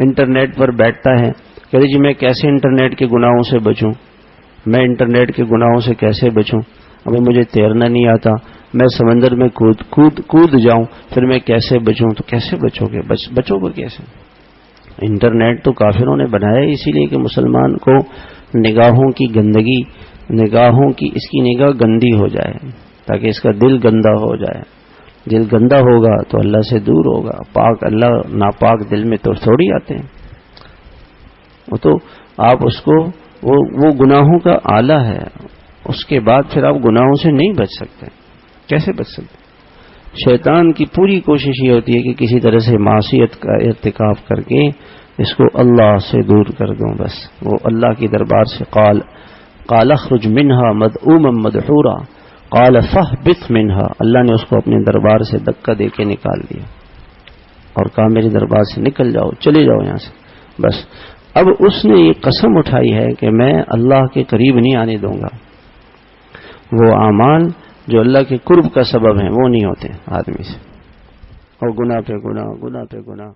Internet پر بیٹھتا ہے، کہتے جی میں کیسے انٹرنیٹ کے گناہوں سے بچوں، میں انٹرنیٹ کے گناہوں سے کیسے بچوں، ابھی مجھے تیرنا نہیں آتا، میں سمندر میں کود جاؤں، پھر میں کیسے بچوں؟ تو کیسے بچو گے؟ بچو گے کیسے؟ انٹرنیٹ تو کافروں نے بنایا اسی لیے کہ مسلمان کو نگاہوں کی گندگی، نگاہوں کی، اس کی نگاہ گندی ہو جائے تاکہ اس کا دل گندا ہو جائے. دل گندا ہوگا تو اللہ سے دور ہوگا. پاک اللہ ناپاک دل میں تو تھوڑی آتے ہیں. وہ تو آپ اس کو وہ گناہوں کا آلہ ہے، اس کے بعد پھر آپ گناہوں سے نہیں بچ سکتے. کیسے بچ سکتے؟ شیطان کی پوری کوشش یہ ہوتی ہے کہ کسی طرح سے معصیت کا ارتکاب کر کے اس کو اللہ سے دور کر دوں. بس وہ اللہ کی دربار سے قال اخرج منها مدعوما مدحورا قال فاهبط منها، اللہ نے اس کو اپنے دربار سے دھکا دے کے نکال دیا اور کہا میرے دربار سے نکل جاؤ، چلے جاؤ یہاں سے. بس اب اس نے یہ قسم اٹھائی ہے کہ میں اللہ کے قریب نہیں آنے دوں گا. وہ اعمال جو اللہ کے قرب کا سبب ہیں وہ نہیں ہوتے آدمی سے، اور گناہ پہ گناہ، گناہ پہ گناہ.